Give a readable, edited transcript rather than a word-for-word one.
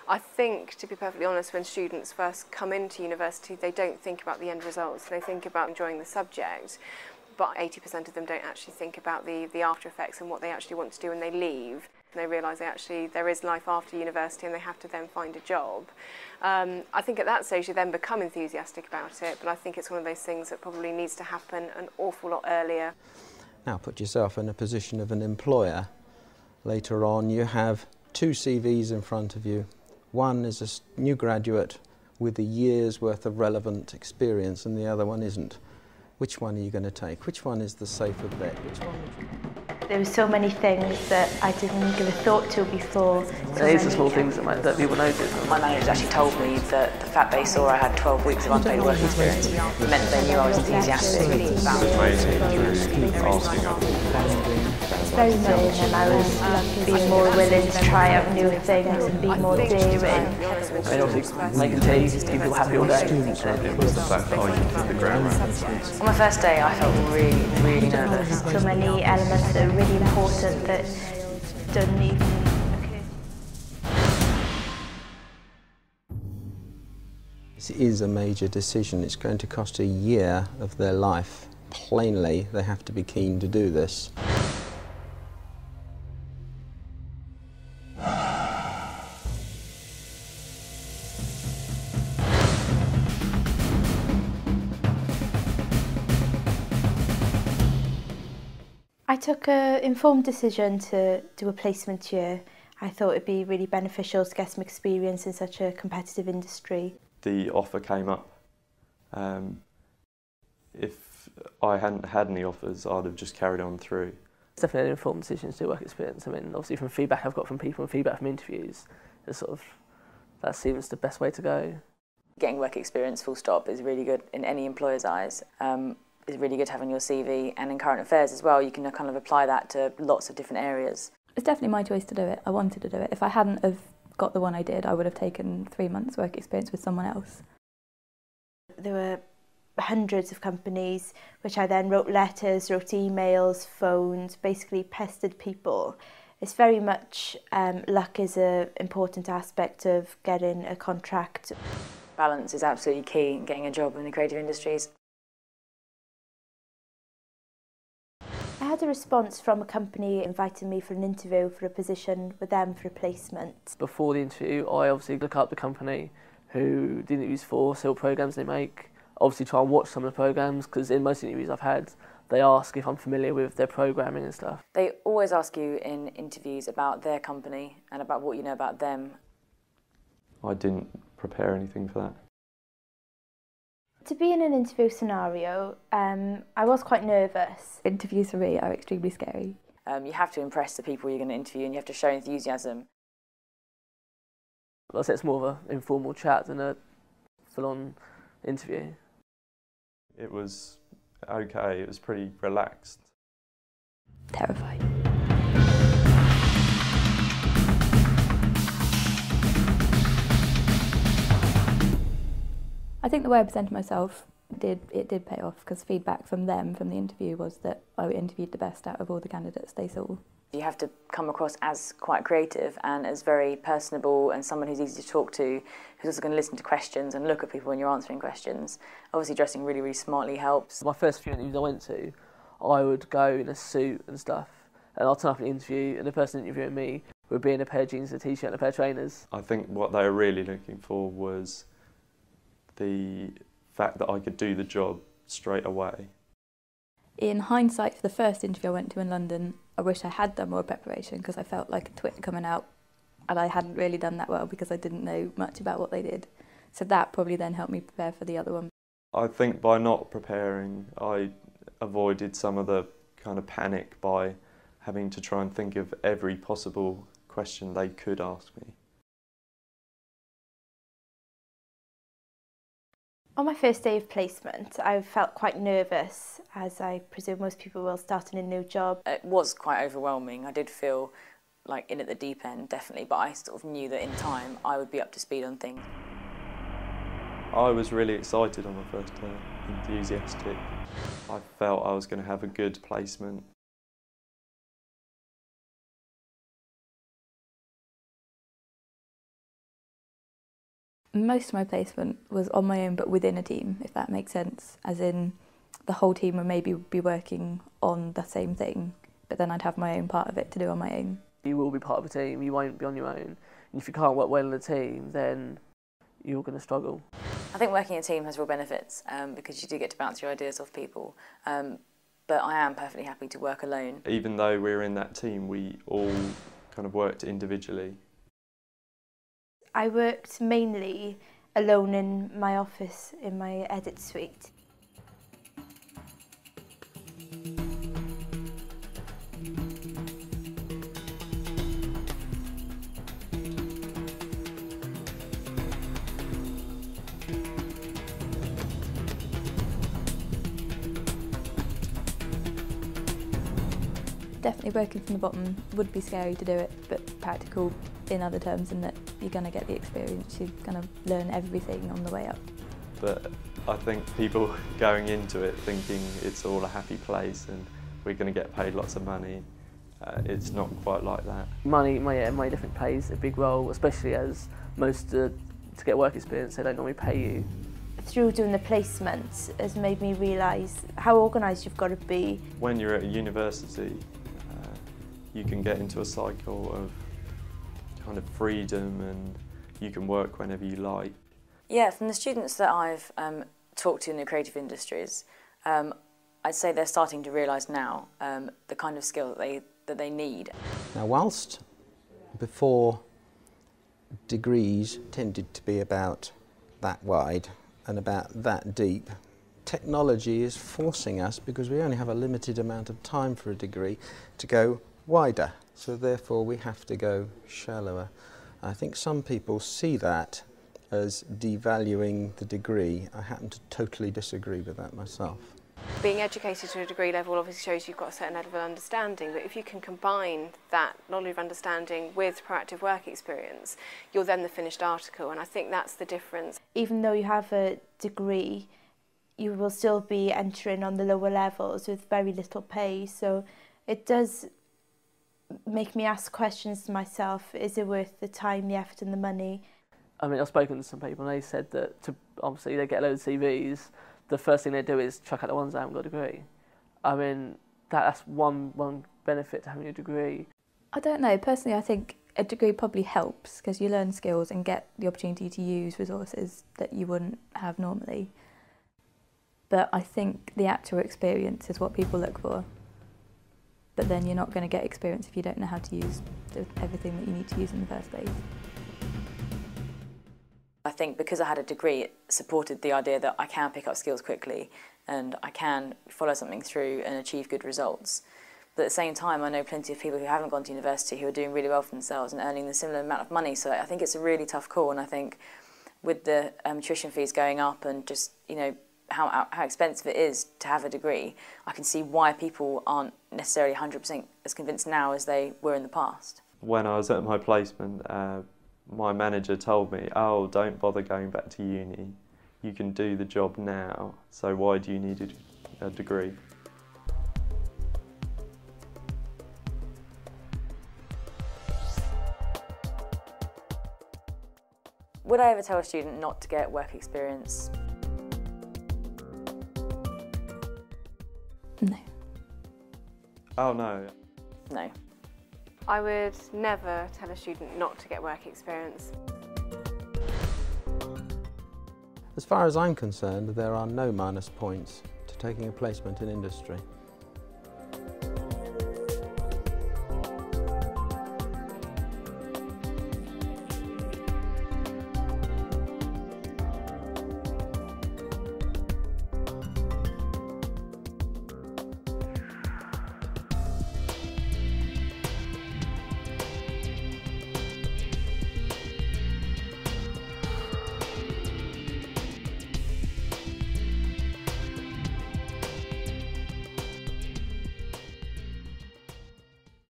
I think, to be perfectly honest, when students first come into university, they don't think about the end results. They think about enjoying the subject, but 80% of them don't actually think about the after effects and what they actually want to do when they leave. And they realise there is life after university and they have to then find a job. I think at that stage they then become enthusiastic about it, but I think it's one of those things that probably needs to happen an awful lot earlier. Now put yourself in a position of an employer. Later on you have two CVs in front of you. One is a new graduate with a year's worth of relevant experience and the other one isn't. Which one are you going to take? Which one is the safer bet? Which one would you... There were so many things that I didn't give a thought to before. These are small things that people notice. My manager actually told me that the fact they saw I had 12 weeks of unpaid work experience meant they knew I was enthusiastic about It's very much, and I was being more willing to try out new things and be more daring. I mean, obviously, making tea, keep people happy all day. It was the fact that I did the ground round. On my first day, I felt really, really nervous. So many elements that are really important that don't even occur. This is a major decision. It's going to cost a year of their life. Plainly, they have to be keen to do this. I took an informed decision to do a placement year. I thought it'd be really beneficial to get some experience in such a competitive industry. The offer came up. If I hadn't had any offers, I'd have just carried on through. It's definitely an informed decision to do work experience. I mean, obviously from feedback I've got from people and feedback from interviews, that seems the best way to go. Getting work experience full stop is really good in any employer's eyes. It's really good having your CV, and in current affairs as well, you can kind of apply that to lots of different areas. It's definitely my choice to do it. I wanted to do it. If I hadn't have got the one I did, I would have taken 3 months work experience with someone else. There were hundreds of companies, which I then wrote letters, wrote emails, phoned, basically pestered people. It's very much luck is an important aspect of getting a contract. Balance is absolutely key in getting a job in the creative industries. I had a response from a company inviting me for an interview for a position with them for a placement. Before the interview, I obviously look up the company, who the interviews for, see what programmes they make. Obviously try and watch some of the programmes, because in most interviews I've had, they ask if I'm familiar with their programming and stuff. They always ask you in interviews about their company and about what you know about them. I didn't prepare anything for that. To be in an interview scenario, I was quite nervous. Interviews for me are extremely scary. You have to impress the people you're going to interview and you have to show enthusiasm. Like I said, it's more of an informal chat than a full-on interview. It was okay, it was pretty relaxed. Terrified. I think the way I presented myself did pay off, because feedback from them from the interview was that I interviewed the best out of all the candidates they saw. You have to come across as quite creative and as very personable and someone who's easy to talk to, who's also going to listen to questions and look at people when you're answering questions. Obviously dressing really, really smartly helps. My first few interviews I went to, I would go in a suit and stuff, and I'll turn up at the interview and the person interviewing me would be in a pair of jeans, a t-shirt and a pair of trainers. I think what they were really looking for was the fact that I could do the job straight away. In hindsight, for the first interview I went to in London, I wish I had done more preparation, because I felt like a twit coming out and I hadn't really done that well because I didn't know much about what they did. So that probably then helped me prepare for the other one. I think by not preparing, I avoided some of the kind of panic by having to try and think of every possible question they could ask me. On my first day of placement, I felt quite nervous, as I presume most people will starting a new job. It was quite overwhelming. I did feel like in at the deep end, definitely, but I sort of knew that in time I would be up to speed on things. I was really excited on my first day, enthusiastic. I felt I was going to have a good placement. Most of my placement was on my own but within a team, if that makes sense, as in the whole team would maybe be working on the same thing, but then I'd have my own part of it to do on my own. You will be part of a team, you won't be on your own. And if you can't work well in a team, then you're going to struggle. I think working in a team has real benefits because you do get to bounce your ideas off people. But I am perfectly happy to work alone. Even though we're in that team, we all kind of worked individually. I worked mainly alone in my office in my edit suite. Definitely working from the bottom would be scary to do it, but practical in other terms in that you're going to get the experience, you're going to learn everything on the way up. But I think people going into it thinking it's all a happy place and we're going to get paid lots of money, it's not quite like that. Money definitely plays a big role, especially as to get work experience, they don't normally pay you. Through doing the placements has made me realise how organised you've got to be. When you're at a university, you can get into a cycle of kind of freedom and you can work whenever you like. Yeah, from the students that I've talked to in the creative industries, I'd say they're starting to realise now the kind of skill that they need. Now, whilst before degrees tended to be about that wide and about that deep, technology is forcing us, because we only have a limited amount of time for a degree, to go wider. So therefore we have to go shallower. I think some people see that as devaluing the degree. I happen to totally disagree with that myself. Being educated to a degree level obviously shows you've got a certain level of understanding, but if you can combine that knowledge of understanding with proactive work experience, you're then the finished article, and I think that's the difference. Even though you have a degree, you will still be entering on the lower levels with very little pay, so it does make me ask questions to myself, is it worth the time, the effort and the money? I mean, I've spoken to some people and they said that obviously they get a load of CVs, the first thing they do is chuck out the ones that haven't got a degree. I mean, that's one benefit to having a degree. I don't know, personally I think a degree probably helps because you learn skills and get the opportunity to use resources that you wouldn't have normally. But I think the actual experience is what people look for. But then you're not going to get experience if you don't know how to use everything that you need to use in the first place. I think because I had a degree, it supported the idea that I can pick up skills quickly and I can follow something through and achieve good results. But at the same time, I know plenty of people who haven't gone to university who are doing really well for themselves and earning the similar amount of money. So I think it's a really tough call, and I think with the tuition fees going up and just, you know, how expensive it is to have a degree, I can see why people aren't necessarily 100% as convinced now as they were in the past. When I was at my placement, my manager told me, oh, don't bother going back to uni. You can do the job now, so why do you need a degree? Would I ever tell a student not to get work experience? No. Oh, no. No. I would never tell a student not to get work experience. As far as I'm concerned, there are no minus points to taking a placement in industry.